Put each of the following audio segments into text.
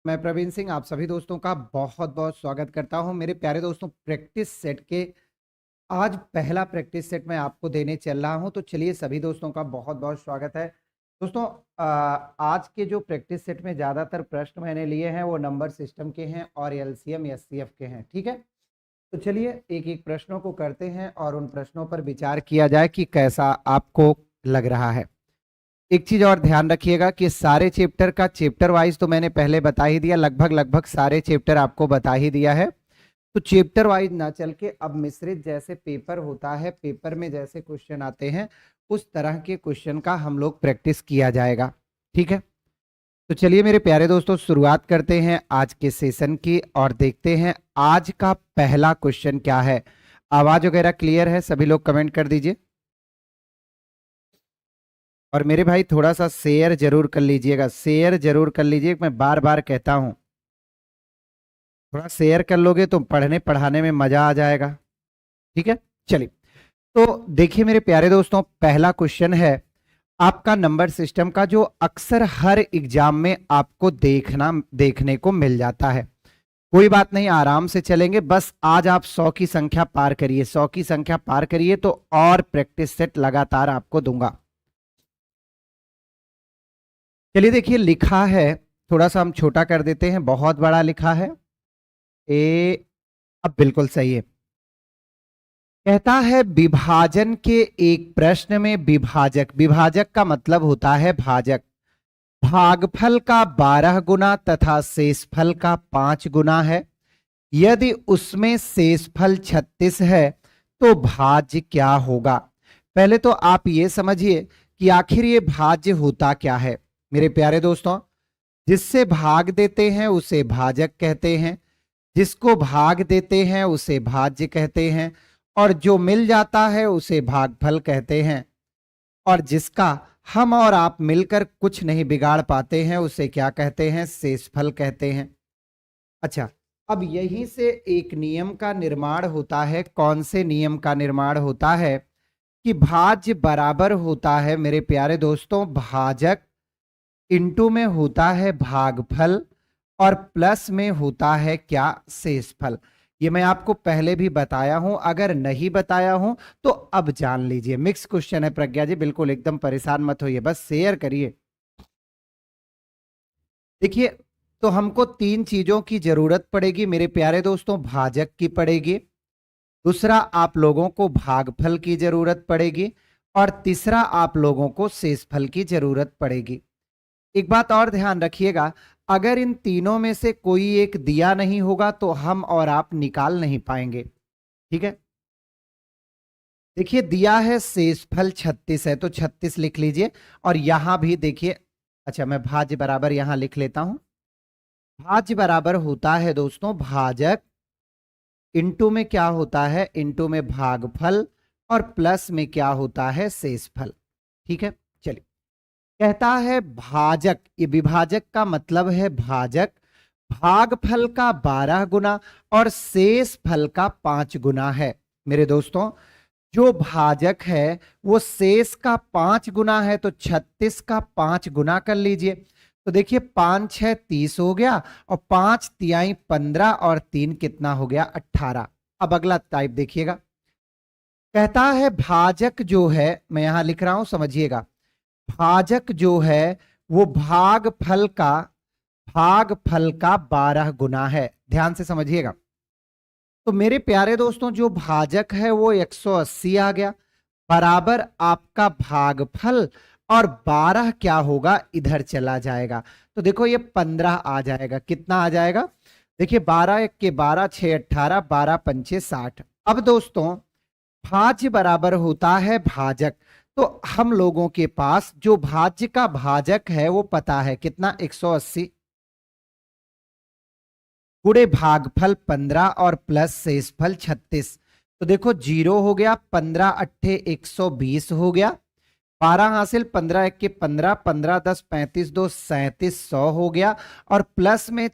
मैं प्रवीण सिंह आप सभी दोस्तों का बहुत बहुत स्वागत करता हूं। मेरे प्यारे दोस्तों, प्रैक्टिस सेट के आज पहला प्रैक्टिस सेट मैं आपको देने चल रहा हूं। तो चलिए, सभी दोस्तों का बहुत बहुत स्वागत है। दोस्तों, आज के जो प्रैक्टिस सेट में ज़्यादातर प्रश्न मैंने लिए हैं वो नंबर सिस्टम के हैं और एलसीएम एचसीएफ के हैं। ठीक है, तो चलिए एक एक प्रश्नों को करते हैं और उन प्रश्नों पर विचार किया जाए कि कैसा आपको लग रहा है। एक चीज और ध्यान रखिएगा कि सारे चैप्टर का चैप्टर वाइज तो मैंने पहले बता ही दिया, लगभग लगभग सारे चैप्टर आपको बता ही दिया है। तो चैप्टर वाइज ना चल के अब मिश्रित जैसे पेपर होता है, पेपर में जैसे क्वेश्चन आते हैं उस तरह के क्वेश्चन का हम लोग प्रैक्टिस किया जाएगा। ठीक है, तो चलिए मेरे प्यारे दोस्तों, शुरुआत करते हैं आज के सेशन की और देखते हैं आज का पहला क्वेश्चन क्या है। आवाज वगैरह क्लियर है? सभी लोग कमेंट कर दीजिए। और मेरे भाई थोड़ा सा शेयर जरूर कर लीजिएगा, शेयर जरूर कर लीजिए, मैं बार बार कहता हूं। थोड़ा शेयर कर लोगे तो पढ़ने पढ़ाने में मजा आ जाएगा। ठीक है, चलिए तो देखिए मेरे प्यारे दोस्तों, पहला क्वेश्चन है आपका नंबर सिस्टम का, जो अक्सर हर एग्जाम में आपको देखने को मिल जाता है। कोई बात नहीं, आराम से चलेंगे, बस आज आप 100 की संख्या पार करिए, 100 की संख्या पार करिए तो और प्रैक्टिस सेट लगातार आपको दूंगा। चलिए देखिए, लिखा है, थोड़ा सा हम छोटा कर देते हैं, बहुत बड़ा लिखा है। अब बिल्कुल सही है। कहता है विभाजन के एक प्रश्न में विभाजक, विभाजक का मतलब होता है भाजक, भागफल का 12 गुना तथा शेषफल का 5 गुना है। यदि उसमें शेषफल 36 है तो भाज्य क्या होगा। पहले तो आप ये समझिए कि आखिर ये भाज्य होता क्या है। मेरे प्यारे दोस्तों, जिससे भाग देते हैं उसे भाजक कहते हैं, जिसको भाग देते हैं उसे भाज्य कहते हैं, और जो मिल जाता है उसे भागफल कहते हैं, और जिसका हम और आप मिलकर कुछ नहीं बिगाड़ पाते हैं उसे क्या कहते हैं, शेषफल कहते हैं। अच्छा, अब यहीं से एक नियम का निर्माण होता है। कौन से नियम का निर्माण होता है कि भाज्य बराबर होता है मेरे प्यारे दोस्तों भाजक, इनटू में होता है भागफल, और प्लस में होता है क्या, शेषफल। ये मैं आपको पहले भी बताया हूं, अगर नहीं बताया हूं तो अब जान लीजिए। मिक्स क्वेश्चन है प्रज्ञा जी, बिल्कुल एकदम परेशान मत होइए, बस शेयर करिए। देखिए, तो हमको तीन चीजों की जरूरत पड़ेगी मेरे प्यारे दोस्तों, भाजक की पड़ेगी, दूसरा आप लोगों को भागफल की जरूरत पड़ेगी, और तीसरा आप लोगों को शेषफल की जरूरत पड़ेगी। एक बात और ध्यान रखिएगा, अगर इन तीनों में से कोई एक दिया नहीं होगा तो हम और आप निकाल नहीं पाएंगे। ठीक है, देखिए दिया है शेषफल 36 है तो 36 लिख लीजिए, और यहां भी देखिए, अच्छा मैं भाज्य बराबर यहां लिख लेता हूं। भाज्य बराबर होता है दोस्तों भाजक, इनटू में क्या होता है, इनटू में भागफल, और प्लस में क्या होता है, शेषफल। ठीक है, चलिए कहता है भाजक, ये विभाजक का मतलब है भाजक, भागफल का 12 गुना और शेष फल का 5 गुना है। मेरे दोस्तों, जो भाजक है वो शेष का 5 गुना है, तो 36 का 5 गुना कर लीजिए। तो देखिए 5 6 30 हो गया, और 5 तिहाई 15, और 3 कितना हो गया, 18। अब अगला टाइप देखिएगा, कहता है भाजक जो है, मैं यहां लिख रहा हूं समझिएगा, भाजक जो है वो भागफल का 12 गुना है। ध्यान से समझिएगा। तो मेरे प्यारे दोस्तों, जो भाजक है वो 180 आ गया, बराबर आपका भागफल, और 12 क्या होगा, इधर चला जाएगा। तो देखो ये 15 आ जाएगा। कितना आ जाएगा, देखिए 12 1 के 12, 6 18, 12 पंचे 60। अब दोस्तों, भाज्य बराबर होता है भाजक, तो हम लोगों के पास जो भाज्य का भाजक है वो पता है कितना, 180 गुणे भागफल 15 और प्लस शेषफल 36। तो देखो 0 हो गया, 15 अट्ठे 120 हो गया, 12 हासिल, 15 1 के 15, 15 10 35 2 37 100 हो गया, और प्लस में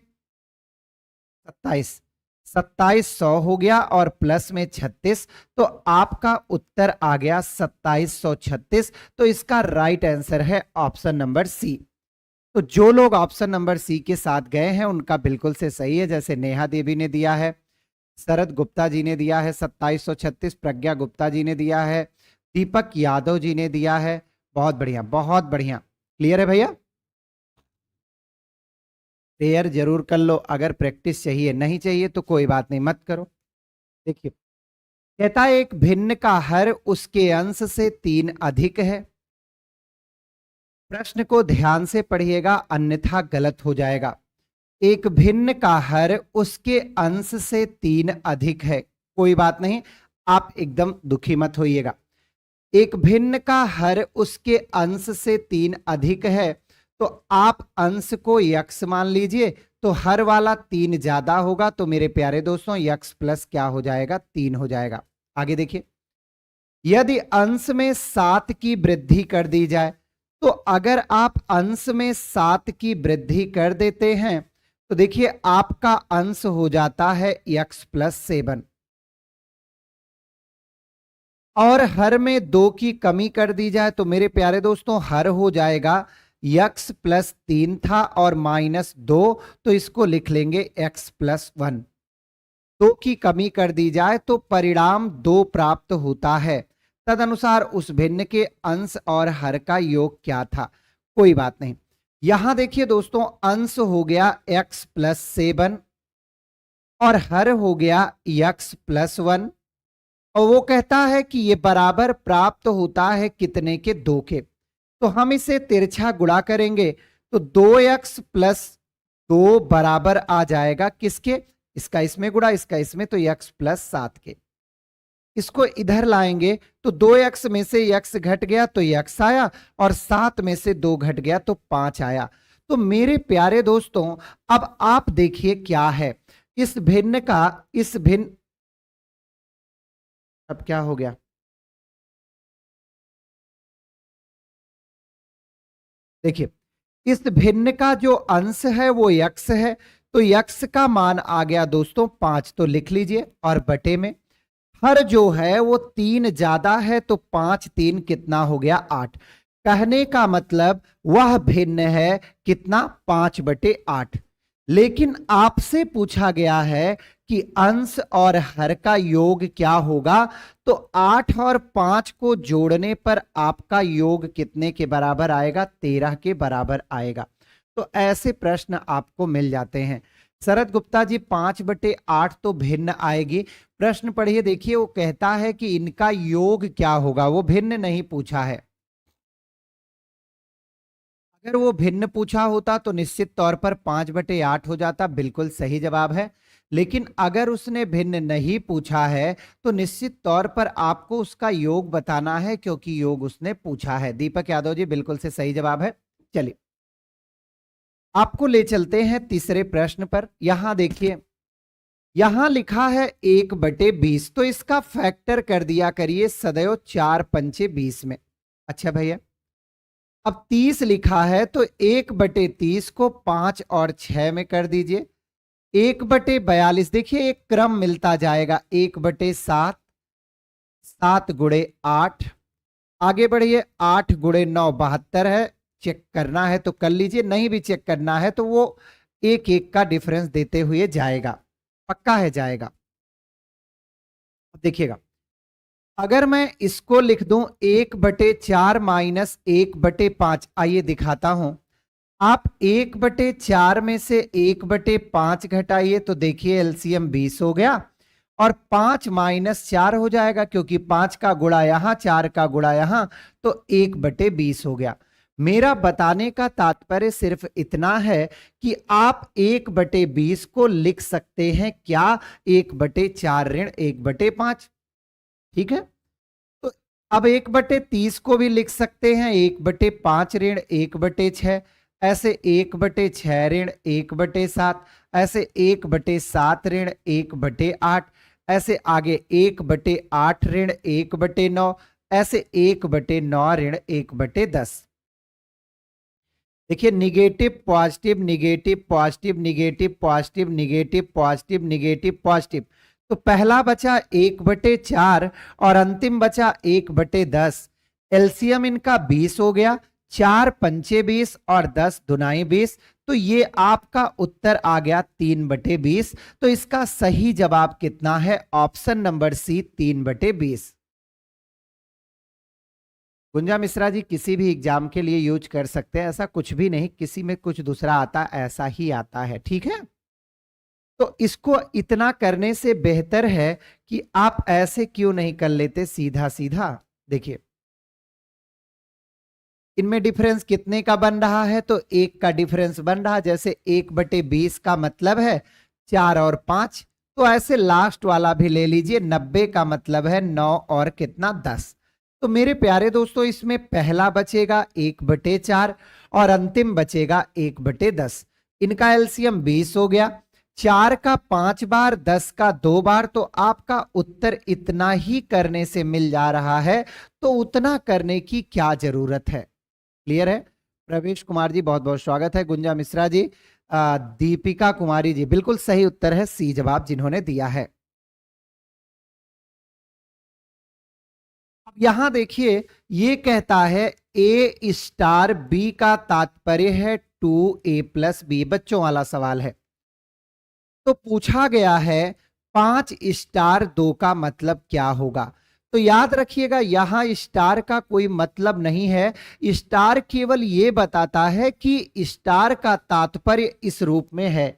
27 2700 हो गया, और प्लस में 36। तो आपका उत्तर आ गया 2736। तो इसका राइट आंसर है ऑप्शन नंबर सी। तो जो लोग ऑप्शन नंबर सी के साथ गए हैं उनका बिल्कुल से सही है। जैसे नेहा देवी ने दिया है, शरद गुप्ता जी ने दिया है 2736, प्रज्ञा गुप्ता जी ने दिया है, दीपक यादव जी ने दिया है। बहुत बढ़िया, बहुत बढ़िया। क्लियर है भैया? प्रेयर जरूर कर लो, अगर प्रैक्टिस चाहिए, नहीं चाहिए तो कोई बात नहीं, मत करो। देखिए, कहता है एक भिन्न का हर उसके अंश से 3 अधिक है। प्रश्न को ध्यान से पढ़िएगा अन्यथा गलत हो जाएगा। एक भिन्न का हर उसके अंश से 3 अधिक है। कोई बात नहीं, आप एकदम दुखी मत होइएगा। एक भिन्न का हर उसके अंश से 3 अधिक है, तो आप अंश को यक्स मान लीजिए, तो हर वाला 3 ज्यादा होगा, तो मेरे प्यारे दोस्तों यक्स प्लस क्या हो जाएगा, 3 हो जाएगा। आगे देखिए, यदि अंश में 7 की वृद्धि कर दी जाए, तो अगर आप अंश में 7 की वृद्धि कर देते हैं तो देखिए आपका अंश हो जाता है x प्लस 7, और हर में 2 की कमी कर दी जाए तो मेरे प्यारे दोस्तों हर हो जाएगा x प्लस 3 था और -2, तो इसको लिख लेंगे x प्लस 1। 2 की कमी कर दी जाए तो परिणाम 2 प्राप्त होता है। तदनुसार उस भिन्न के अंश और हर का योग क्या था। कोई बात नहीं, यहां देखिए दोस्तों अंश हो गया x प्लस 7 और हर हो गया x प्लस 1, और वो कहता है कि ये बराबर प्राप्त होता है कितने के, 2 के। तो हम इसे तिरछा गुणा करेंगे तो 2x प्लस 2 बराबर आ जाएगा किसके, इसका इसमें गुणा, इसका इसमें, तो x प्लस 7 के। इसको इधर लाएंगे तो 2x में से x घट गया तो x आया, और 7 में से 2 घट गया तो 5 आया। तो मेरे प्यारे दोस्तों अब आप देखिए क्या है इस भिन्न का, इस भिन्न, अब क्या हो गया, देखिए इस भिन्न का जो अंश है वो x है, तो x का मान आ गया दोस्तों 5, तो लिख लीजिए, और बटे में हर जो है वो 3 ज्यादा है, तो 5 3 कितना हो गया, 8। कहने का मतलब वह भिन्न है कितना, 5/8। लेकिन आपसे पूछा गया है कि अंश और हर का योग क्या होगा, तो 8 और 5 को जोड़ने पर आपका योग कितने के बराबर आएगा, 13 के बराबर आएगा। तो ऐसे प्रश्न आपको मिल जाते हैं। शरद गुप्ता जी 5/8 तो भिन्न आएगी। प्रश्न पढ़िए, देखिए वो कहता है कि इनका योग क्या होगा, वो भिन्न नहीं पूछा है। अगर वो भिन्न पूछा होता तो निश्चित तौर पर 5/8 हो जाता, बिल्कुल सही जवाब है। लेकिन अगर उसने भिन्न नहीं पूछा है तो निश्चित तौर पर आपको उसका योग बताना है, क्योंकि योग उसने पूछा है। दीपक यादव जी बिल्कुल से सही जवाब है। चलिए आपको ले चलते हैं तीसरे प्रश्न पर। यहां देखिए, यहां लिखा है 1/20, तो इसका फैक्टर कर दिया करिए सदैव 4 पंचे 20 में। अच्छा भैया, अब 30 लिखा है तो 1/30 को 5 और 6 में कर दीजिए। 1/42, देखिए एक क्रम मिलता जाएगा, 1/7, 7 गुणे 8, आगे बढ़िए, 8 गुणे 9 72 है। चेक करना है तो कर लीजिए, नहीं भी चेक करना है तो वो 1 का डिफरेंस देते हुए जाएगा, पक्का है जाएगा। अब देखिएगा, अगर मैं इसको लिख दूं 1/4 माइनस 1/5, आइए दिखाता हूं। आप 1/4 में से 1/5 घटाइए तो देखिए एलसीएम 20 हो गया, और 5 - 4 हो जाएगा, क्योंकि 5 का गुणा यहां, 4 का गुणा यहां, तो 1/20 हो गया। मेरा बताने का तात्पर्य सिर्फ इतना है कि आप 1/20 को लिख सकते हैं क्या, 1/4 ऋण 1/5। ठीक है, तो अब 1/30 को भी लिख सकते हैं 1/5 ऋण 1/6, ऐसे 1/6 ऋण 1/7, ऐसे 1/7 ऋण 1/8, ऐसे आगे 1/8 ऋण 1/9, ऐसे 1/9 ऋण 1/10। देखिए negative positive negative positive negative positive negative positive negative positive, तो पहला बचा 1/4 और अंतिम बचा 1/10। एलसीएम इनका 20 हो गया, 4 पंचे 20 और 10 दुनाई 20। तो ये आपका उत्तर आ गया 3/20। तो इसका सही जवाब कितना है? Option number C 3/20। Gunja Mishra ji किसी भी एग्जाम के लिए यूज कर सकते हैं, ऐसा कुछ भी नहीं, किसी में कुछ दूसरा आता ऐसा ही आता है, ठीक है। तो इसको इतना करने से बेहतर है कि आप ऐसे क्यों नहीं कर लेते सीधा सीधा। देखिए इनमें डिफरेंस कितने का बन रहा है? तो 1 का डिफरेंस बन रहा, जैसे 1/20 का मतलब है 4 और 5। तो ऐसे लास्ट वाला भी ले लीजिए, 90 का मतलब है 9 और कितना 10। तो मेरे प्यारे दोस्तों इसमें पहला बचेगा 1/4 और अंतिम बचेगा 1/10। इनका एलसीएम 20 हो गया। 4 का 5 बार, 10 का 2 बार, तो आपका उत्तर इतना ही करने से मिल जा रहा है। तो उतना करने की क्या जरूरत है? क्लियर है? प्रवेश कुमार जी बहुत बहुत स्वागत है। गुंजा मिश्रा जी, दीपिका कुमारी जी, बिल्कुल सही उत्तर है सी जवाब जिन्होंने दिया है। अब यहां देखिए ये कहता है A स्टार B का तात्पर्य है 2A + B, बच्चों वाला सवाल है। तो पूछा गया है 5 स्टार 2 का मतलब क्या होगा? तो याद रखिएगा यहां स्टार का कोई मतलब नहीं है, स्टार केवल यह बताता है कि स्टार का तात्पर्य इस रूप में है।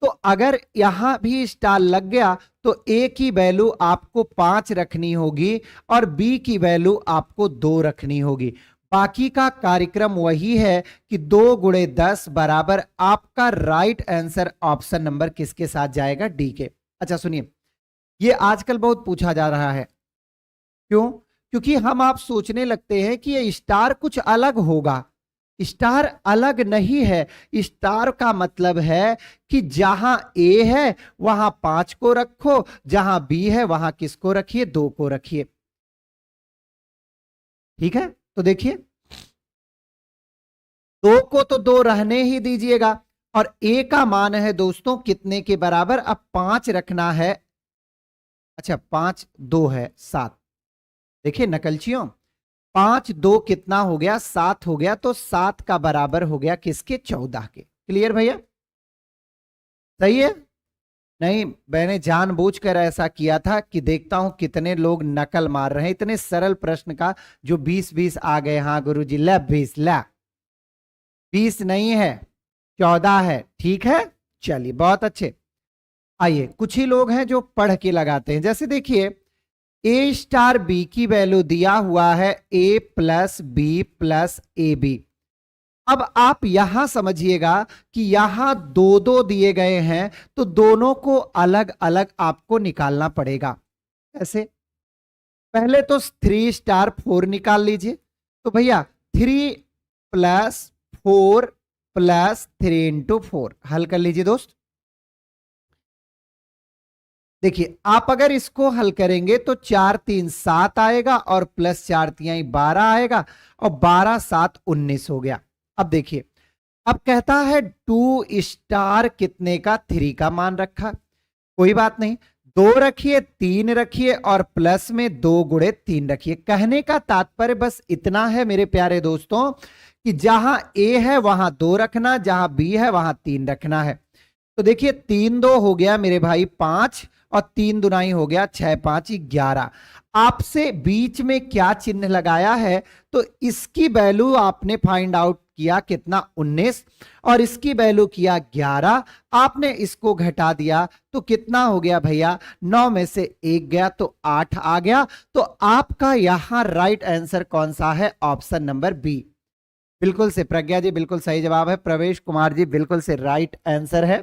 तो अगर यहां भी स्टार लग गया तो ए की वैल्यू आपको 5 रखनी होगी और बी की वैल्यू आपको 2 रखनी होगी। बाकी का कार्यक्रम वही है कि 2 × 10 बराबर आपका राइट आंसर ऑप्शन नंबर किसके साथ जाएगा? डी के। अच्छा सुनिए, ये आजकल बहुत पूछा जा रहा है। क्यों? क्योंकि हम आप सोचने लगते हैं कि ये स्टार कुछ अलग होगा। स्टार अलग नहीं है। स्टार का मतलब है कि जहां ए है वहां 5 को रखो, जहां बी है वहां किसको रखिए? 2 को रखिए। ठीक है, तो देखिए 2 को तो 2 रहने ही दीजिएगा और ए का मान है दोस्तों कितने के बराबर? अब 5 रखना है। अच्छा 5 2 है 7। देखिए नकलचियों, 5 2 कितना हो गया? 7 हो गया। तो 7 का बराबर हो गया किसके? 14 के। क्लियर भैया? सही है? नहीं, मैंने जानबूझकर ऐसा किया था कि देखता हूं कितने लोग नकल मार रहे हैं इतने सरल प्रश्न का, जो 20-20 आ गए। हाँ गुरुजी, ला 20, ला 20 नहीं है 14 है। ठीक है, चलिए बहुत अच्छे। आइए, कुछ ही लोग हैं जो पढ़ के लगाते हैं। जैसे देखिए ए स्टार बी की वैल्यू दिया हुआ है A + B + AB। अब आप यहां समझिएगा कि यहां 2-2 दिए गए हैं, तो दोनों को अलग अलग आपको निकालना पड़ेगा। ऐसे पहले तो 3 स्टार 4 निकाल लीजिए। तो भैया 3 + 4 + 3 × 4 हल कर लीजिए दोस्त। देखिए आप अगर इसको हल करेंगे तो 4 3 7 आएगा और +4 3 12 आएगा और 12 7 19 हो गया। अब देखिए, अब कहता है 2 स्टार कितने का? 3 का मान रखा। कोई बात नहीं, 2 रखिए 3 रखिए और प्लस में 2 × 3 रखिए। कहने का तात्पर्य बस इतना है मेरे प्यारे दोस्तों कि जहां ए है वहां 2 रखना, जहां बी है वहां 3 रखना है। तो देखिए 3 2 हो गया मेरे भाई 5 और 3 दुनाई हो गया 6 5 11। आपसे बीच में क्या चिन्ह लगाया है? तो इसकी वैल्यू आपने फाइंड आउट किया कितना? 19 और इसकी वैल्यू किया 11। आपने इसको घटा दिया तो कितना हो गया भैया? 9 में से 1 गया तो 8 आ गया। तो आपका यहां राइट आंसर कौन सा है? Option number B. बिल्कुल से प्रज्ञा जी बिल्कुल सही जवाब है। प्रवेश कुमार जी बिल्कुल से राइट आंसर है।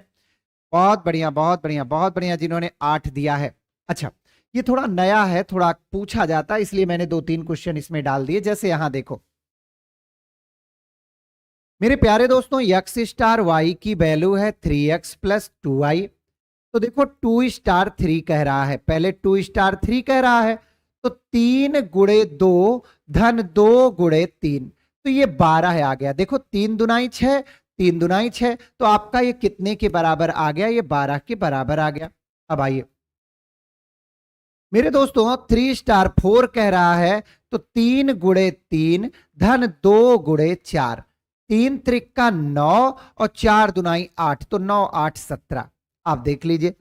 बहुत बढ़िया बहुत बढ़िया बहुत बढ़िया जिन्होंने 8 दिया है। अच्छा, ये थोड़ा नया है, थोड़ा पूछा जाता है, इसलिए मैंने 2-3 क्वेश्चन इसमें डाल दिए। जैसे यहां देखो मेरे प्यारे दोस्तों, x स्टार y की वैल्यू है 3x + 2y। तो देखो 2 स्टार 3 कह रहा है, पहले 2 स्टार 3 कह रहा है, तो 3 × 2 धन 2 × 3, तो ये 12 है आ गया। देखो 3 दुनाई 6, 3 दुनाई 6, तो आपका ये कितने के बराबर आ गया? ये 12 के बराबर आ गया। अब आइए मेरे दोस्तों 3 स्टार 4 कह रहा है, तो 3 गुणे 3 धन 2 गुणे 4, 3 त्रिका 9 और 4 दुनाई 8, तो 9 8 17। आप देख लीजिए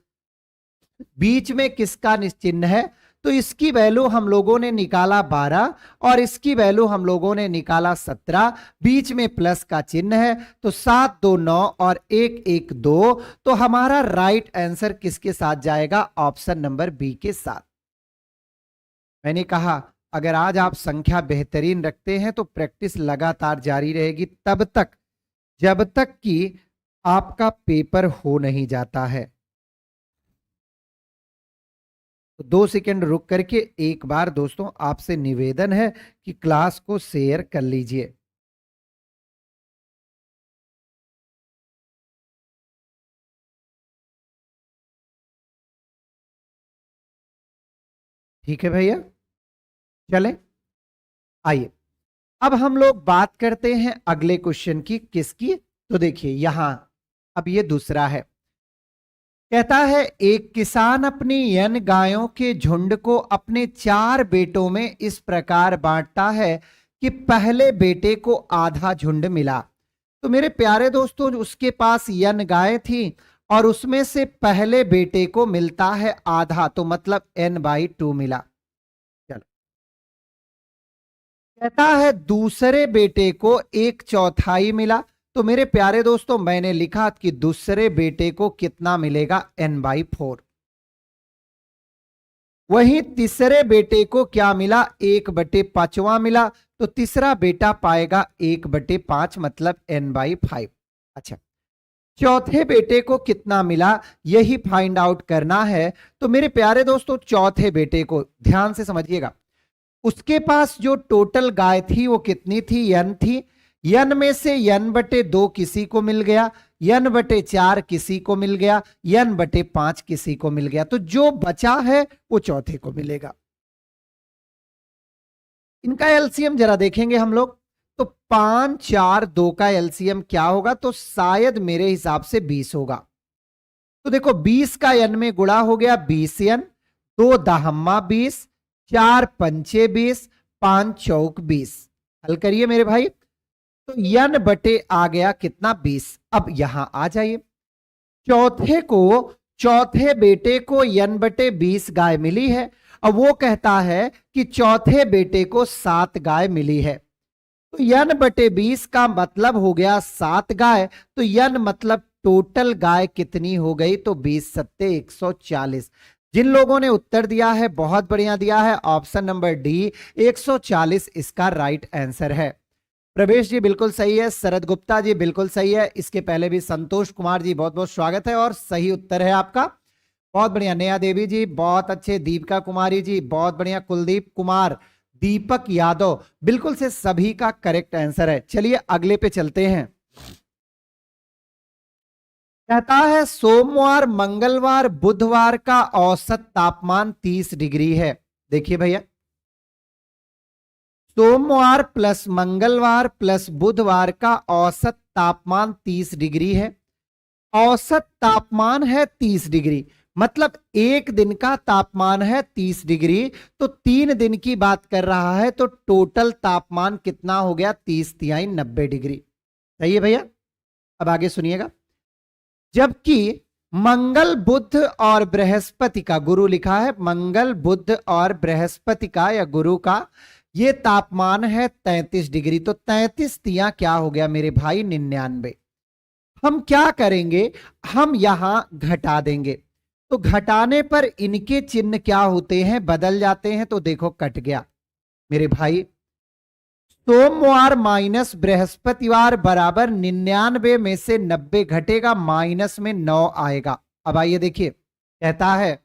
बीच में किसका चिन्ह है, तो इसकी वैल्यू हम लोगों ने निकाला 12 और इसकी वैल्यू हम लोगों ने निकाला 17, बीच में प्लस का चिन्ह है, तो 7 2 9 और 1 1 2। तो हमारा राइट आंसर किसके साथ जाएगा, ऑप्शन नंबर बी के साथ। मैंने कहा अगर आज आप संख्या बेहतरीन रखते हैं तो प्रैक्टिस लगातार जारी रहेगी तब तक जब तक कि आपका पेपर हो नहीं जाता है। तो 2 सेकंड रुक करके एक बार दोस्तों आपसे निवेदन है कि क्लास को शेयर कर लीजिए। ठीक है भैया, चलें आइए अब हम लोग बात करते हैं अगले क्वेश्चन की, किसकी, तो देखिए यहां अब ये दूसरा है। कहता है एक किसान अपनी n गायों के झुंड को अपने 4 बेटों में इस प्रकार बांटता है कि पहले बेटे को आधा झुंड मिला। तो मेरे प्यारे दोस्तों उसके पास n गायें थी और उसमें से पहले बेटे को मिलता है आधा, तो मतलब n/2 मिला। चलो कहता है दूसरे बेटे को 1/4 मिला। तो मेरे प्यारे दोस्तों मैंने लिखा कि दूसरे बेटे को कितना मिलेगा, n/4। वहीं तीसरे बेटे को क्या मिला, 1/5 मिला। तो तीसरा बेटा पाएगा 1/5 मतलब n/5। अच्छा चौथे बेटे को कितना मिला यही फाइंड आउट करना है। तो मेरे प्यारे दोस्तों चौथे बेटे को ध्यान से समझिएगा, उसके पास जो टोटल गाय थी वो कितनी थी, n थी। n में से n/2 किसी को मिल गया, n/4 किसी को मिल गया, n/5 किसी को मिल गया। तो जो बचा है वो चौथे को मिलेगा। इनका एलसीएम जरा देखेंगे हम लोग, तो 5 4 2 का एलसीएम क्या होगा, तो शायद मेरे हिसाब से 20 होगा। तो देखो 20 का n में गुणा हो गया 20n, 2 दहम्मा 20, 4 पंचे 20, 5 चौक 20। हल करिए मेरे भाई, तो n बटे आ गया कितना 20। अब यहां आ जाइए, चौथे बेटे को n/20 गाय मिली है। अब वो कहता है कि चौथे बेटे को 7 गाय मिली है। तो n/20 का मतलब हो गया 7 गाय। तो n मतलब टोटल गाय कितनी हो गई, तो 20 7 140। जिन लोगों ने उत्तर दिया है बहुत बढ़िया दिया है, ऑप्शन नंबर डी 140 इसका राइट आंसर है। प्रवेश जी बिल्कुल सही है, शरद गुप्ता जी बिल्कुल सही है, इसके पहले भी संतोष कुमार जी बहुत बहुत स्वागत है और सही उत्तर है आपका। बहुत बढ़िया नेहा देवी जी बहुत अच्छे, दीपिका कुमारी जी बहुत बढ़िया, कुलदीप कुमार, दीपक यादव बिल्कुल से सभी का करेक्ट आंसर है। चलिए अगले पे चलते हैं। कहता है सोमवार मंगलवार बुधवार का औसत तापमान 30 डिग्री है। देखिए भैया सोमवार प्लस मंगलवार प्लस बुधवार का औसत तापमान 30 डिग्री है। औसत तापमान है 30 डिग्री मतलब एक दिन का तापमान है 30 डिग्री, तो 3 दिन की बात कर रहा है, तो टोटल तापमान कितना हो गया 30 तिहाई 90 डिग्री। सही है भैया। अब आगे सुनिएगा, जबकि मंगल बुध और बृहस्पति का, गुरु लिखा है, मंगल बुध और बृहस्पति का या गुरु का ये तापमान है 33 डिग्री। तो 33 तिया क्या हो गया मेरे भाई 99। हम क्या करेंगे, हम यहां घटा देंगे, तो घटाने पर इनके चिन्ह क्या होते हैं, बदल जाते हैं। तो देखो कट गया मेरे भाई, सोमवार माइनस बृहस्पतिवार बराबर 99 में से 90 घटेगा, माइनस में 9 आएगा। अब आइए देखिए, कहता है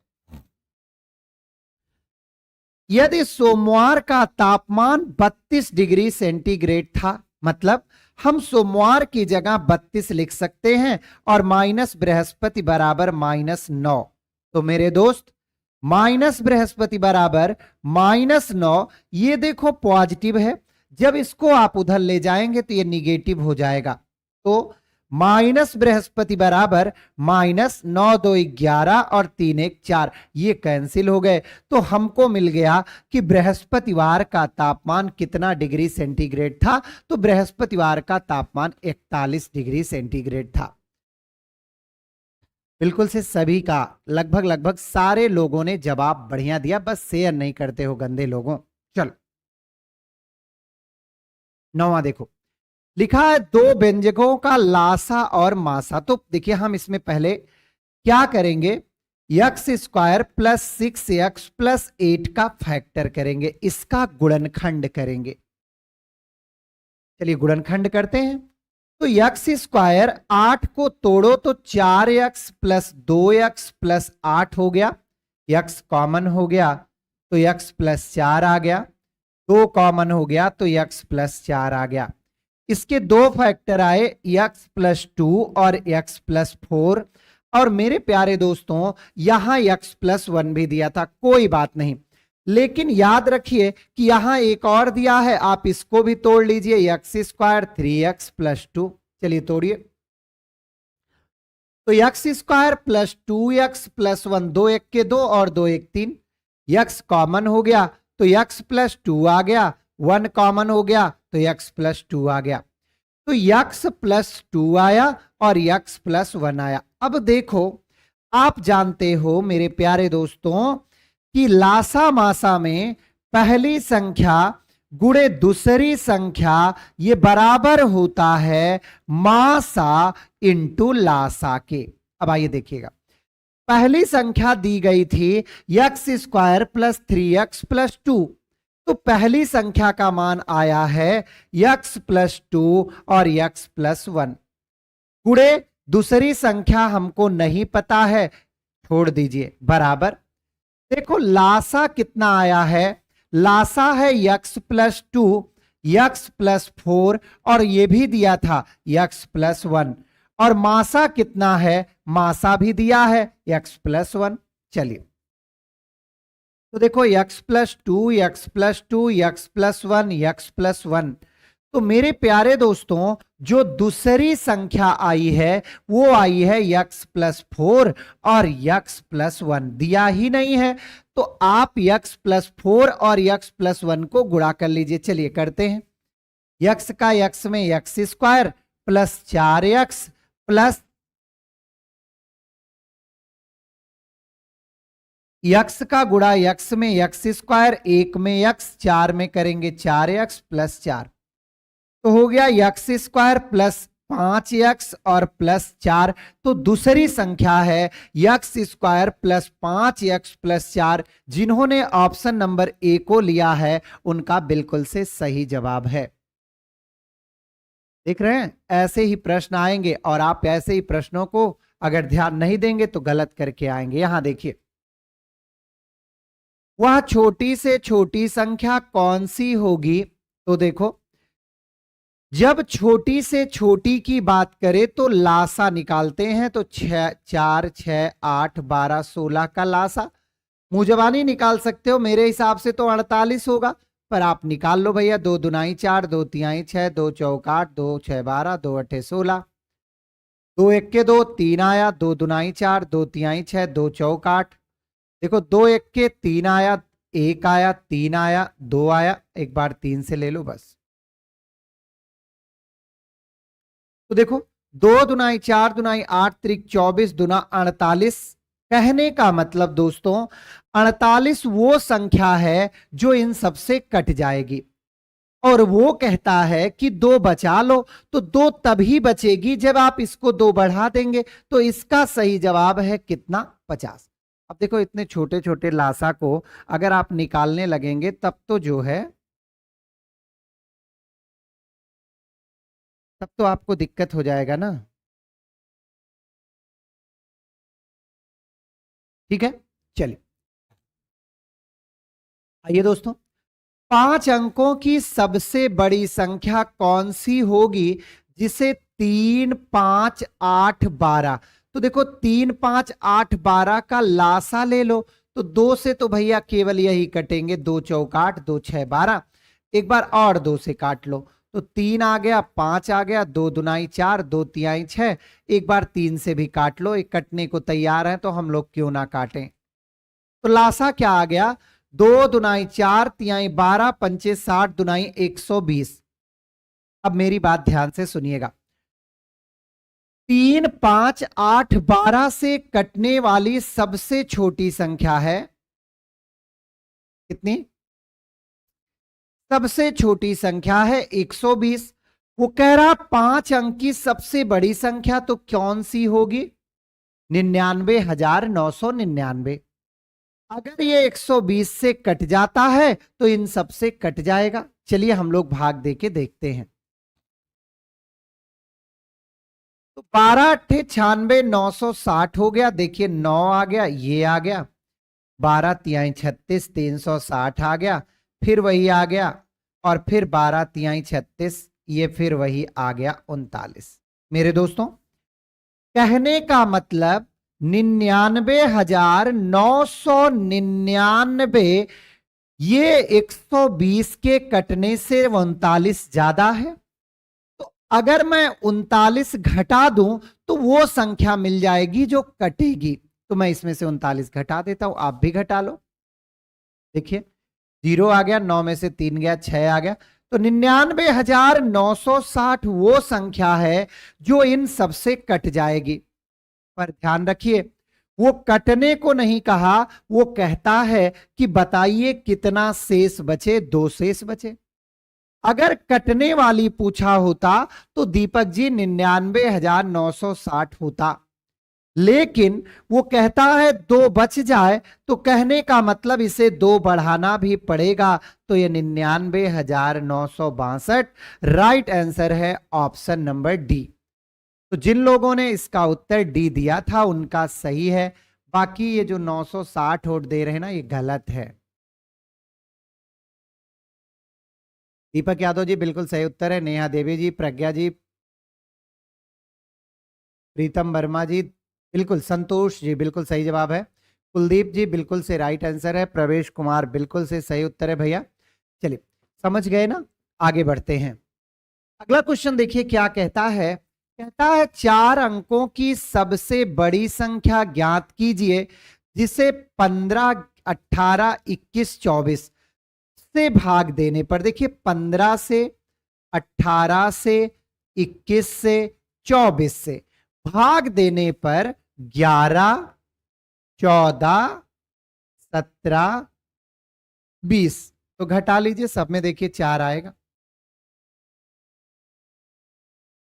यदि सोमवार का तापमान 32 डिग्री सेंटीग्रेड था, मतलब हम सोमवार की जगह 32 लिख सकते हैं और माइनस बृहस्पति बराबर -9। तो मेरे दोस्त माइनस बृहस्पति बराबर -9, ये देखो पॉजिटिव है, जब इसको आप उधर ले जाएंगे तो ये निगेटिव हो जाएगा। तो माइनस बृहस्पति बराबर माइनस 9 2 11 और 3 1 4, ये कैंसिल हो गए। तो हमको मिल गया कि बृहस्पतिवार का तापमान कितना डिग्री सेंटीग्रेड था, तो बृहस्पतिवार का तापमान 41 डिग्री सेंटीग्रेड था। बिल्कुल से सभी का लगभग लगभग सारे लोगों ने जवाब बढ़िया दिया, बस शेयर नहीं करते हो गंदे लोगों। चलो 9वां देखो, लिखा है दो व्यंजकों का लासा और मासा। तो देखिए हम इसमें पहले क्या करेंगे, x square plus 6x plus 8 का फैक्टर करेंगे, इसका गुणनखंड करेंगे। चलिए गुणनखंड करते हैं। तो एक्स स्क्वायर 8 को तोड़ो तो 4x प्लस 2x प्लस 8 हो गया, x कॉमन हो गया तो x प्लस 4 आ गया, 2 कॉमन हो गया तो x प्लस 4 आ गया। इसके दो फैक्टर आए, x प्लस 2 और x प्लस 4, और मेरे प्यारे दोस्तों यहां x प्लस 1 भी दिया था, कोई बात नहीं, लेकिन याद रखिए कि यहां एक और दिया है, आप इसको भी तोड़ लीजिए, एक्स स्क्वायर 3x प्लस 2। चलिए तोड़िए, तो x square plus 2x plus 1, 2 1 के 2 और 2 1 3, x कॉमन हो गया तो x प्लस 2 आ गया, 1 कॉमन हो गया तो x प्लस 2 आ गया, तो x प्लस 2 आया और x प्लस 1 आया। अब देखो आप जानते हो मेरे प्यारे दोस्तों कि लासा मासा में पहली संख्या गुणे दूसरी संख्या ये बराबर होता है मासा इंटू लासा के। अब आइए देखिएगा, पहली संख्या दी गई थी x square plus 3x plus 2, तो पहली संख्या का मान आया है x प्लस 2 और x प्लस 1, गुणे दूसरी संख्या हमको नहीं पता है, छोड़ दीजिए, बराबर। देखो लासा कितना आया है, लासा है x प्लस 2, x प्लस 4 और ये भी दिया था x प्लस 1, और मासा कितना है, मासा भी दिया है x प्लस 1। चलिए तो देखो x plus 2, x plus 2, x plus 1, x plus 1, तो मेरे प्यारे दोस्तों जो दूसरी संख्या आई है वो आई है x प्लस 4 और x प्लस 1, दिया ही नहीं है, तो आप x प्लस 4 और x प्लस 1 को गुणा कर लीजिए। चलिए करते हैं, x का x में x square plus 4x plus x का गुणा x में x स्क्वायर, 1 में x, 4 में करेंगे 4x प्लस 4, तो हो गया x स्क्वायर प्लस 5x और प्लस 4, तो दूसरी संख्या है x square plus 5x plus 4। जिन्होंने ऑप्शन नंबर ए को लिया है उनका बिल्कुल से सही जवाब है। देख रहे हैं, ऐसे ही प्रश्न आएंगे और आप ऐसे ही प्रश्नों को अगर ध्यान नहीं देंगे तो गलत करके आएंगे। यहां देखिए, वह छोटी से छोटी संख्या कौन सी होगी, तो देखो जब छोटी से छोटी की बात करें तो लासा निकालते हैं, तो 4 6 8 12 16 का लासा मुजबानी निकाल सकते हो, मेरे हिसाब से तो 48 होगा, पर आप निकाल लो भैया, 2 दूनाई 4, 2 तिहाई 6, 2 चौक 8, 2 6 12, 2 अट्ठे 16, 2 1 के 2 3 आया, 2 दूनाई 4, 2 तिहाई 6, 2 चौक 8, देखो 2 1 के 3 आया, 1 आया, 3 आया, 2 आया, एक बार 3 से ले लो बस, तो देखो 2 दुनाई 4 दुनाई 8 त्रिक 24 दुना 48। कहने का मतलब दोस्तों 48 वो संख्या है जो इन सबसे कट जाएगी, और वो कहता है कि 2 बचा लो, तो 2 तभी बचेगी जब आप इसको 2 बढ़ा देंगे, तो इसका सही जवाब है कितना, 50। अब देखो इतने छोटे छोटे लासा को अगर आप निकालने लगेंगे तब तो जो है, तब तो आपको दिक्कत हो जाएगा ना। ठीक है, चलिए आइए दोस्तों, 5 अंकों की सबसे बड़ी संख्या कौन सी होगी जिसे 3 5 8 12, तो देखो 3 5 8 12 का लासा ले लो, तो 2 से तो भैया केवल यही कटेंगे, 2 चौक 8, 2 6 12, एक बार और 2 से काट लो, तो 3 आ गया, 5 आ गया, 2 दुनाई 4, 2 तिहाई 6। एक बार 3 से भी काट लो, एक कटने को तैयार है तो हम लोग क्यों ना काटें। तो लासा क्या आ गया, 2 दुनाई 4 तिहाई 12 पंचे 60 दुनाई 120। अब मेरी बात ध्यान से सुनिएगा, 3, 5, 8, 12 से कटने वाली सबसे छोटी संख्या है कितनी, सबसे छोटी संख्या है 120। वो कह रहा 5 अंक की सबसे बड़ी संख्या तो कौन सी होगी, 99,999। अगर ये 120 से कट जाता है तो इन सब से कट जाएगा। चलिए हम लोग भाग देके देखते हैं। तो 12 अट्ठे 96, 960 हो गया, देखिए 9 आ गया, ये आ गया, 12 तिहाई 36, 360 आ गया, फिर वही आ गया, और फिर 12 तिहाई 36, ये फिर वही आ गया 39। मेरे दोस्तों कहने का मतलब 99,999, ये 120 के कटने से 39 ज्यादा है। तो अगर मैं 39 घटा दूं तो वो संख्या मिल जाएगी जो कटेगी। तो मैं इसमें से 39 घटा देता हूं, आप भी घटा लो। देखिए 0 आ गया, 9 में से 3 गया, 6 आ गया। तो 99,960 वो संख्या है जो इन सबसे कट जाएगी। पर ध्यान रखिए, वो कटने को नहीं कहा, वो कहता है कि बताइए कितना शेष बचे, 2 शेष बचे। अगर कटने वाली पूछा होता तो दीपक जी 99,960 होता, लेकिन वो कहता है 2 बच जाए, तो कहने का मतलब इसे 2 बढ़ाना भी पड़ेगा। तो ये 99,962 राइट आंसर है ऑप्शन नंबर डी। तो जिन लोगों ने इसका उत्तर डी दिया था उनका सही है, बाकी ये जो 960 वोट दे रहे हैं ना, ये गलत है। दीपक यादव जी बिल्कुल सही उत्तर है, नेहा देवी जी, प्रज्ञा जी, प्रीतम वर्मा जी बिल्कुल, संतोष जी बिल्कुल सही जवाब है, कुलदीप जी बिल्कुल से राइट आंसर है, प्रवेश कुमार बिल्कुल से सही उत्तर है भैया। चलिए समझ गए ना, आगे बढ़ते हैं। अगला क्वेश्चन देखिए क्या कहता है, कहता है 4 अंकों की सबसे बड़ी संख्या ज्ञात कीजिए जिसे 15, 18, 21, 24 से भाग देने पर, देखिए 15 से, 18 से, 21 से, 24 से भाग देने पर 11, 14, 17, 20। तो घटा लीजिए, सब में देखिए 4 आएगा।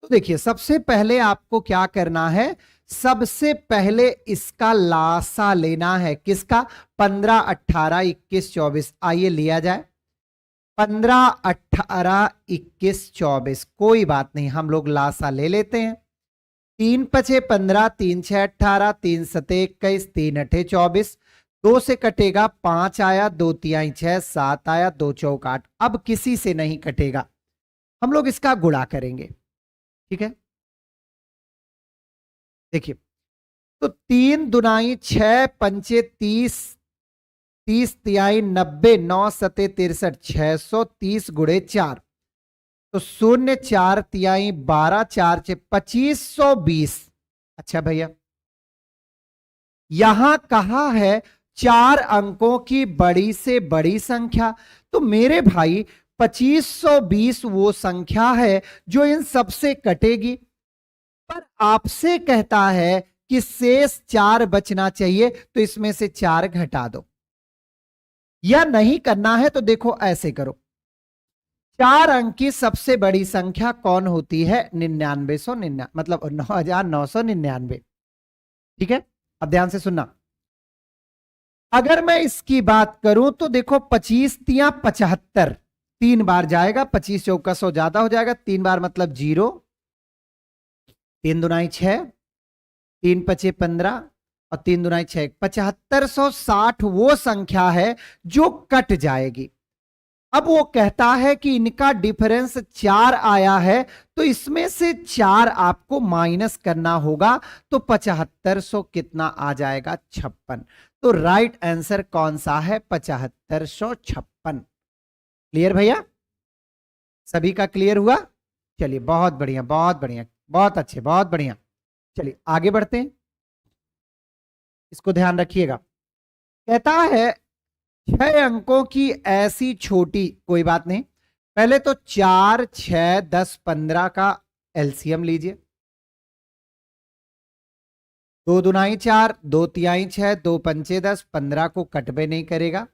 तो देखिए सबसे पहले आपको क्या करना है, सबसे पहले इसका लासा लेना है, किसका, 15, 18, 21, 24। आइए लिया जाए, 15, 18, 21, 24। कोई बात नहीं, हम लोग लासा ले लेते हैं। 3 पचे 15, 3 6 18, 3 सते 21, 3 अठे 24। 2 से कटेगा, 5 आया, 2 तिहाई 6, 7 आया, 2 चौक 8। अब किसी से नहीं कटेगा, हम लोग इसका गुणा करेंगे, ठीक है। देखिए तो 3 दुनाई 6 पंचे 30, 30 तिहाई 90, 9 सते 63, 630 गुणे 4। तो 0 4 तिहाई 12, 4 से 2520। अच्छा भैया, यहां कहा है 4 अंकों की बड़ी से बड़ी संख्या, तो मेरे भाई 2520 वो संख्या है जो इन सबसे कटेगी। पर आपसे कहता है कि शेष 4 बचना चाहिए, तो इसमें से 4 घटा दो। या नहीं करना है तो देखो ऐसे करो, 4 अंक की सबसे बड़ी संख्या कौन होती है, 9999, मतलब 9999, ठीक है। अब ध्यान से सुनना, अगर मैं इसकी बात करूं तो देखो 25 तिया 75, 3 बार जाएगा, 25 चौका 100 ज्यादा हो जाएगा, 3 बार मतलब 0, 3 दुनाई 6, 3 पचे 15 और 3 दुनाई 6, 7560 वो संख्या है जो कट जाएगी। अब वो कहता है कि इनका डिफरेंस 4 आया है, तो इसमें से 4 आपको माइनस करना होगा, तो 7500 कितना आ जाएगा, 56। तो राइट आंसर कौन सा है, 7556। क्लियर भैया, सभी का क्लियर हुआ? चलिए बहुत बढ़िया, बहुत बढ़िया, बहुत अच्छे, बहुत बढ़िया। चलिए आगे बढ़ते हैं, इसको ध्यान रखिएगा। कहता है 6 अंकों की ऐसी छोटी, कोई बात नहीं, पहले तो 4, 6, 10, 15 का एलसीएम लीजिए। 2 दुनाई 4, 2 तिहाई 6, 2 पंचे 10, 15 को कट में नहीं करेगा।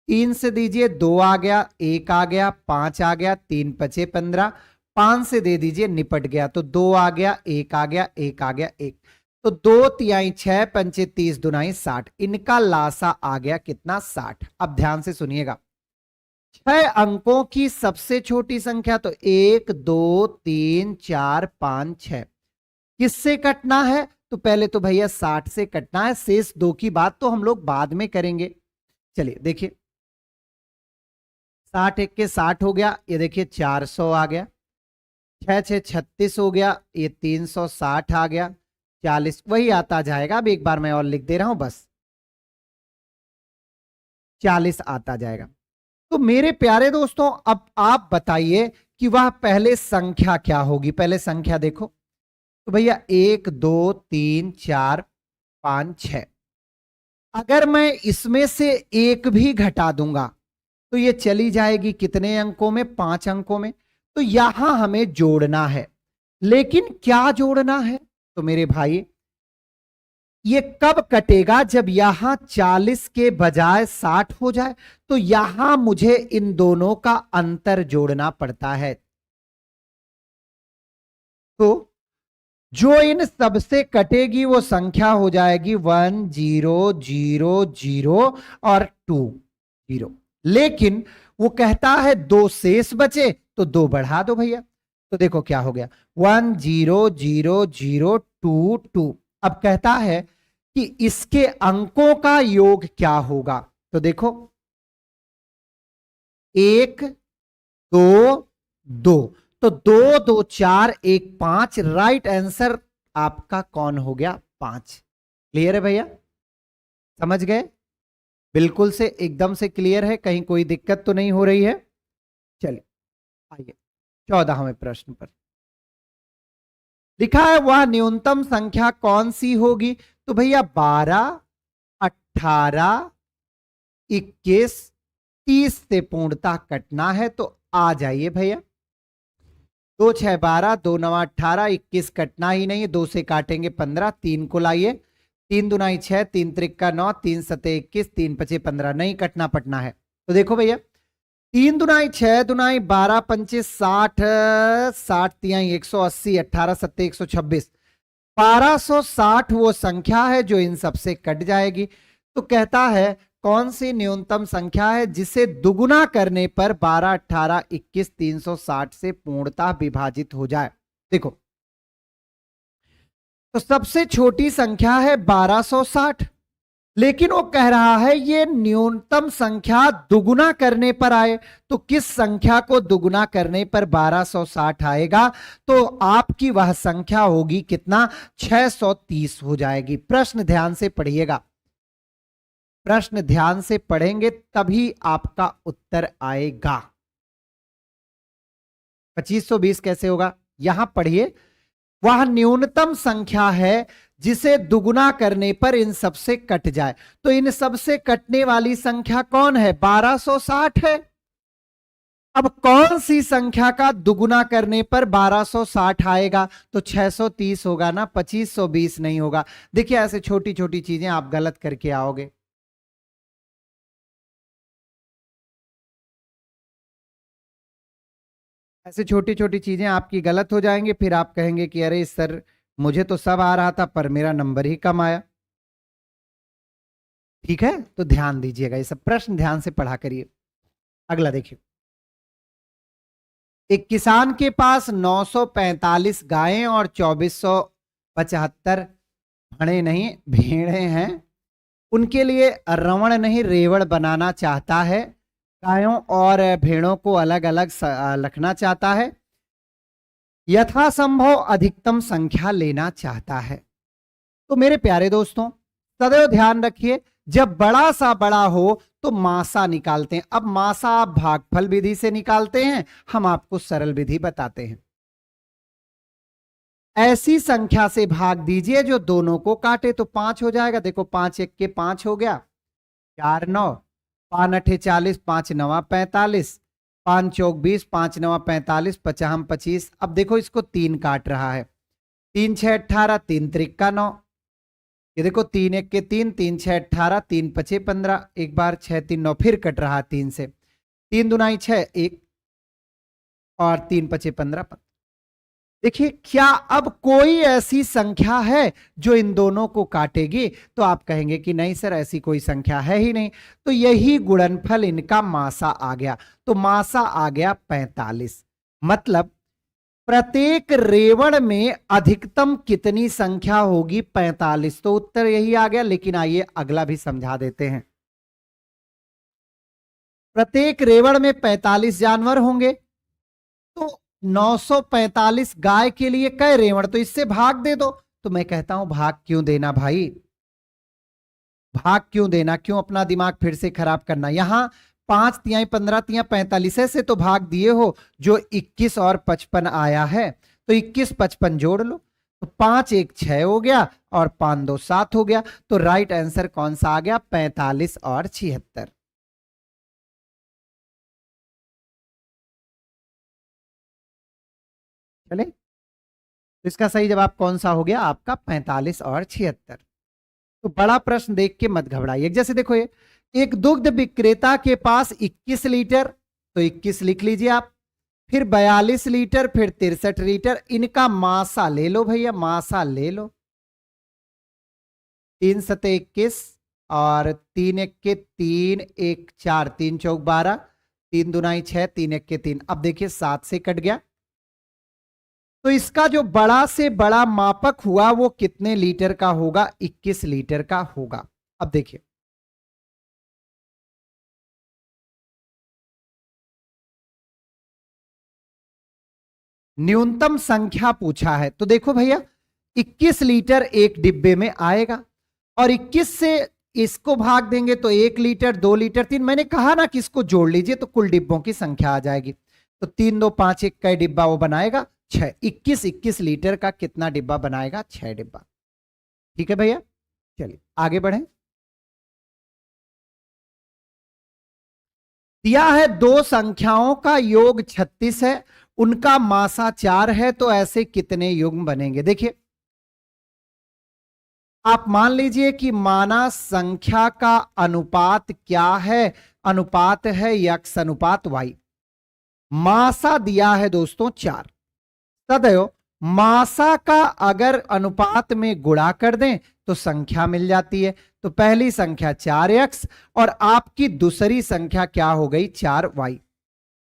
3 से दीजिए, 2 आ गया, 1 आ गया, 5 आ गया, 3 पचे 15, 5 से दे दीजिए, निपट गया। तो 2 आ गया, 1 आ गया, 1 आ गया, 1। तो 2 तिहाई 6 पंचे 30 दुनाई 60, इनका लासा आ गया कितना? 60। अब ध्यान से सुनिएगा, 6 अंकों की सबसे छोटी संख्या तो 1, 2, 3, 4, 5, 6, किससे कटना है? तो पहले तो भैया 60 से कटना है, शेष 2 की बात तो हम लोग बाद में करेंगे। चलिए देखिए, 60 एक के 60 हो गया, ये देखिए 400 आ गया, 6 6 36 हो गया, ये 360 आ गया, 40 वही आता जाएगा। अब एक बार मैं और लिख दे रहा हूं, बस 40 आता जाएगा। तो मेरे प्यारे दोस्तों, अब आप बताइए कि वह पहले संख्या क्या होगी? पहले संख्या देखो तो भैया 1, 2, 3, 4, 5, 6। अगर मैं इसमें से एक भी घटा दूंगा तो ये चली जाएगी कितने अंकों में? 5 अंकों में। तो यहां हमें जोड़ना है, लेकिन क्या जोड़ना है? तो मेरे भाई, ये कब कटेगा? जब यहां 40 के बजाय 60 हो जाए, तो यहां मुझे इन दोनों का अंतर जोड़ना पड़ता है। तो जो इन सबसे कटेगी वो संख्या हो जाएगी 1 0 0 0 और 2 0। लेकिन वो कहता है 2 शेष बचे, तो 2 बढ़ा दो भैया। तो देखो क्या हो गया, 1 0 0 0 2 2। अब कहता है कि इसके अंकों का योग क्या होगा? तो देखो 1 2 2, तो 2 2 4 1 5, राइट आंसर आपका कौन हो गया? 5। क्लियर है भैया? समझ गए? बिल्कुल से एकदम से क्लियर है, कहीं कोई दिक्कत तो नहीं हो रही है? चलिए आइए 14वें प्रश्न पर। लिखा है वह न्यूनतम संख्या कौन सी होगी? तो भैया 12, 18, 21, 30 से पूर्णतः कटना है। तो आ जाइए भैया, 2 6 12, 2 9 18, 21 कटना ही नहीं है, 2 से काटेंगे 15, 3 को लाइए, 3 दुनाई 6, 3 त्रिका 9, 3 सते 21, 3 पचे 15, नहीं कटना पटना है। तो देखो भैया, 3 दुनाई 6 दुनाई 12 पंचे 60, 60 तिहाई 180, 18 सत्ते 126, 1260 वो संख्या है जो इन सबसे कट जाएगी। तो कहता है कौन सी न्यूनतम संख्या है जिसे दुगुना करने पर 12 18 21 360 से पूर्णतः विभाजित हो जाए? देखो, तो सबसे छोटी संख्या है 1260, लेकिन वो कह रहा है ये न्यूनतम संख्या दुगुना करने पर आए। तो किस संख्या को दुगुना करने पर 1260 आएगा? तो आपकी वह संख्या होगी कितना? 630 हो जाएगी। प्रश्न ध्यान से पढ़िएगा, प्रश्न ध्यान से पढ़ेंगे तभी आपका उत्तर आएगा। 2520 कैसे होगा? यहां पढ़िए, वह न्यूनतम संख्या है जिसे दुगुना करने पर इन सबसे कट जाए। तो इन सबसे कटने वाली संख्या कौन है? 1260 है। अब कौन सी संख्या का दुगुना करने पर 1260 आएगा? तो 630 होगा ना, 2520 नहीं होगा। देखिए, ऐसे छोटी छोटी चीजें आप गलत करके आओगे। ऐसे छोटी छोटी चीजें आपकी गलत हो जाएंगी, फिर आप कहेंगे कि अरे सर, मुझे तो सब आ रहा था पर मेरा नंबर ही कम आया। ठीक है, तो ध्यान दीजिएगा, ये सब प्रश्न ध्यान से पढ़ा करिए। अगला देखिए, एक किसान के पास 945 गायें और 2475 भेड़े हैं। उनके लिए रवण नहीं रेवड़ बनाना चाहता है। गायों और भेड़ों को अलग अलग रखना चाहता है। यथासंभव अधिकतम संख्या लेना चाहता है। तो मेरे प्यारे दोस्तों, सदैव ध्यान रखिए, जब बड़ा सा बड़ा हो तो मासा निकालते हैं। अब मासा आप भागफल विधि से निकालते हैं, हम आपको सरल विधि बताते हैं। ऐसी संख्या से भाग दीजिए जो दोनों को काटे, तो 5 हो जाएगा। देखो 5 एक के 5 हो गया, 4 9, 5 अठे 40, 5 नवा 45, 5 चौक 20, 5 नवा 45, 50 25। अब देखो इसको 3 काट रहा है, 3 6 18, 3 त्रिक्का 9। ये देखो 3 एक के 3, 3 6 18, 3 पचे 15, एक बार 6 3 9, फिर कट रहा 3 से, 3 दुनाई 6 1 और 3 पचे 15। देखिए क्या अब कोई ऐसी संख्या है जो इन दोनों को काटेगी? तो आप कहेंगे कि नहीं सर, ऐसी कोई संख्या है ही नहीं। तो यही गुणनफल इनका मासा आ गया। तो मासा आ गया 45। मतलब प्रत्येक रेवण में अधिकतम कितनी संख्या होगी? 45। तो उत्तर यही आ गया। लेकिन आइए अगला भी समझा देते हैं। प्रत्येक रेवण में 45 जानवर होंगे, तो 945 गाय के लिए कई रेवण, तो इससे भाग दे दो। तो मैं कहता हूं भाग क्यों देना भाई, भाग क्यों देना, क्यों अपना दिमाग फिर से खराब करना। यहां 5 तिहाई 15 तिहाई 45 से तो भाग दिए हो, जो 21 और 55 आया है, तो 21 55 जोड़ लो, तो 5 1 6 हो गया और 5 2 7 हो गया। तो राइट आंसर कौन सा आ गया? 45 और 76। चले, तो इसका सही जवाब कौन सा हो गया आपका? 45 और 76। तो बड़ा प्रश्न देख के मत घबराइए। जैसे देखो ये, एक दुग्ध विक्रेता के पास 21 लीटर, तो 21 लिख लीजिए आप, फिर 42 लीटर, फिर 63 लीटर। इनका मासा ले लो भैया, मासा ले लो। 3 सते 21 और 3 एक के 3 1 4, 3 चौक 12, 3 दुनाई 6, 3 एक के 3। अब देखिए 7 से कट गया, तो इसका जो बड़ा से बड़ा मापक हुआ वो कितने लीटर का होगा? 21 लीटर का होगा। अब देखिए न्यूनतम संख्या पूछा है, तो देखो भैया 21 लीटर एक डिब्बे में आएगा, और 21 से इसको भाग देंगे तो 1 लीटर 2 लीटर 3। मैंने कहा ना कि इसको जोड़ लीजिए तो कुल डिब्बों की संख्या आ जाएगी। तो 3 2 5 1 का डिब्बा वो बनाएगा 6। 21 लीटर का कितना डिब्बा बनाएगा? 6 डिब्बा। ठीक है भैया, चलिए आगे बढ़े। दिया है दो संख्याओं का योग 36 है, उनका मासा 4 है, तो ऐसे कितने युग्म बनेंगे? देखिए आप मान लीजिए कि माना संख्या का अनुपात क्या है? अनुपात है यक्स अनुपात वाई। मासा दिया है दोस्तों 4। सदैव मासा का अगर अनुपात में गुणा कर दें तो संख्या मिल जाती है। तो पहली संख्या 4x और आपकी दूसरी संख्या क्या हो गई? 4y।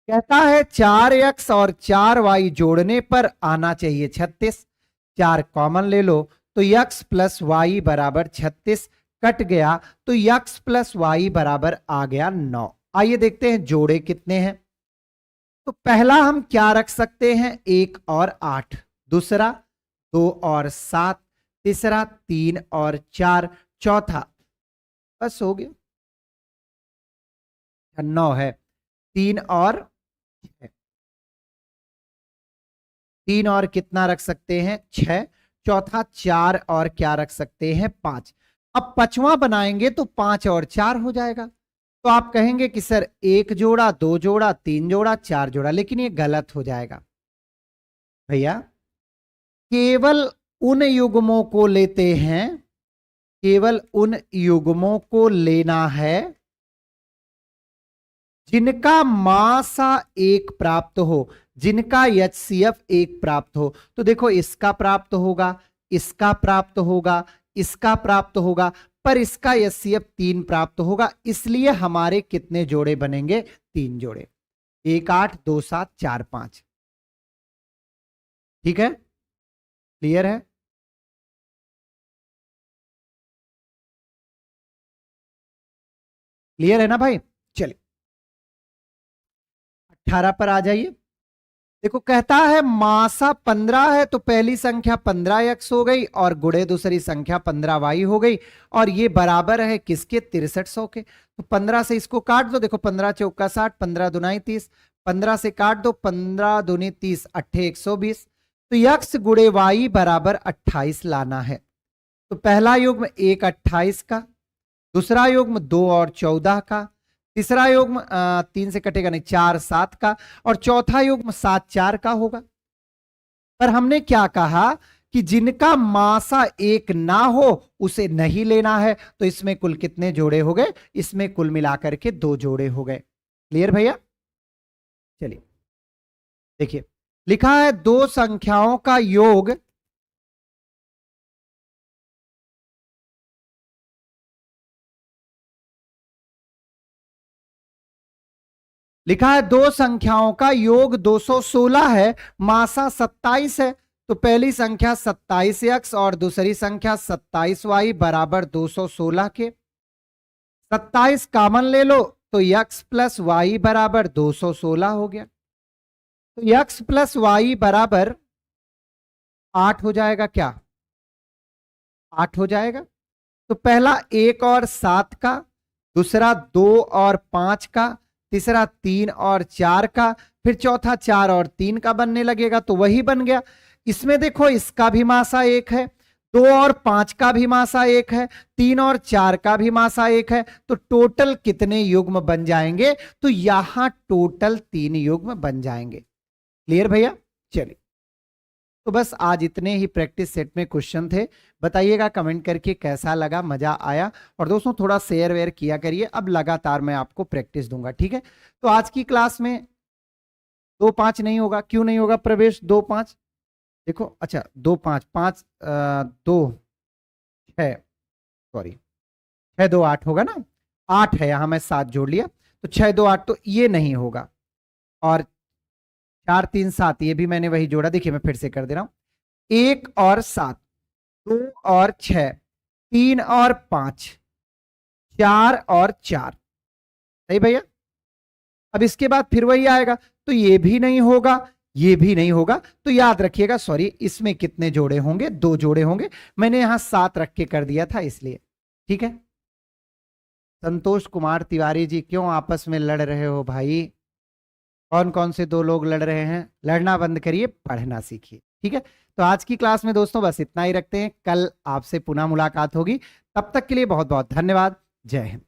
कहता है 4x और 4y जोड़ने पर आना चाहिए 36। 4 कॉमन ले लो तो x प्लस वाई बराबर 36, कट गया तो x प्लस वाई बराबर आ गया 9। आइए देखते हैं जोड़े कितने हैं। तो पहला हम क्या रख सकते हैं? 1 और 8, दूसरा 2 और 7, तीसरा 3 और 4, चौथा बस हो गया 9 है, 3 और 3 और कितना रख सकते हैं? 6, चौथा 4 और क्या रख सकते हैं? 5। अब पांचवा बनाएंगे तो 5 और 4 हो जाएगा। तो आप कहेंगे कि सर 1 जोड़ा 2 जोड़ा 3 जोड़ा 4 जोड़ा, लेकिन ये गलत हो जाएगा भैया। केवल उन युग्मों को लेते हैं, केवल उन युग्मों को लेना है जिनका मासा 1 प्राप्त हो, जिनका एचसीएफ 1 प्राप्त हो। तो देखो इसका प्राप्त होगा, इसका प्राप्त होगा, इसका प्राप्त होगा, पर इसका एचसीएफ 3 प्राप्त होगा। इसलिए हमारे कितने जोड़े बनेंगे? 3 जोड़े। 1 8 2 7 4 5। ठीक है, क्लियर है? क्लियर है ना भाई? चलिए 18 पर आ जाइए। देखो कहता है मासा 15 है तो पहली संख्या 15x हो गई और गुणे दूसरी संख्या 15y हो गई और ये बराबर है किसके 6300 के। तो 15 से इसको काट दो, देखो 15 चौका 60, 15 दुनाई 30, 15 से काट दो, 15 दूनी 30, 8 120। तो x गुणे y बराबर 28 लाना है। तो पहला युग्म 1 28 का, दूसरा युग्म 2 और 14 का, तीसरा युग्म 3 से कटेगा नहीं 4 7 का, और चौथा युग्म 7 4 का होगा। पर हमने क्या कहा कि जिनका मासा 1 ना हो उसे नहीं लेना है। तो इसमें कुल कितने जोड़े हो गए? इसमें कुल मिलाकर के 2 जोड़े हो गए। क्लियर भैया? चलिए देखिए, लिखा है दो संख्याओं का योग लिखा है दो संख्याओं का योग 216 है, मासा 27 है। तो पहली संख्या 27x और दूसरी संख्या 27y बराबर 216 के। 27 कॉमन ले लो तो x प्लस वाई बराबर 216 हो गया। तो x प्लस वाई बराबर 8 हो जाएगा। क्या 8 हो जाएगा? तो पहला 1 और 7 का, दूसरा 2 और 5 का, तीसरा 3 और 4 का, फिर चौथा 4 और 3 का बनने लगेगा। तो वही बन गया। इसमें देखो इसका भी मासा 1 है, 2 और 5 का भी मासा 1 है, 3 और 4 का भी मासा 1 है। तो टोटल कितने युग्म बन जाएंगे? तो यहां टोटल 3 युग्म बन जाएंगे। क्लियर भैया? चलिए, तो बस आज इतने ही प्रैक्टिस सेट में क्वेश्चन थे। बताइएगा कमेंट करके कैसा लगा, मजा आया। और दोस्तों थोड़ा शेयर वेयर किया करिए, अब लगातार मैं आपको प्रैक्टिस दूंगा। ठीक है? तो आज की क्लास में 2 5 नहीं होगा। क्यों नहीं होगा प्रवेश? 2 5 देखो, अच्छा 2 5 5 2 6, सॉरी 6 2 8 होगा ना। 8 है यहां, मैं 7 जोड़ लिया तो 6 2 8, तो ये नहीं होगा। और 4 3 7, ये भी मैंने वही जोड़ा। देखिए मैं फिर से कर दे रहा हूं। 1 और 7, 2 और 6, 3 और 5, 4 और 4। सही भैया? अब इसके बाद फिर वही आएगा, तो ये भी नहीं होगा, ये भी नहीं होगा। तो याद रखिएगा, सॉरी इसमें कितने जोड़े होंगे? 2 जोड़े होंगे। मैंने यहां 7 रख के कर दिया था इसलिए। ठीक है? संतोष कुमार तिवारी जी, क्यों आपस में लड़ रहे हो भाई? कौन कौन से 2 लोग लड़ रहे हैं? लड़ना बंद करिए, पढ़ना सीखिए। ठीक है? तो आज की क्लास में दोस्तों बस इतना ही रखते हैं। कल आपसे पुनः मुलाकात होगी। तब तक के लिए बहुत बहुत धन्यवाद। जय हिंद।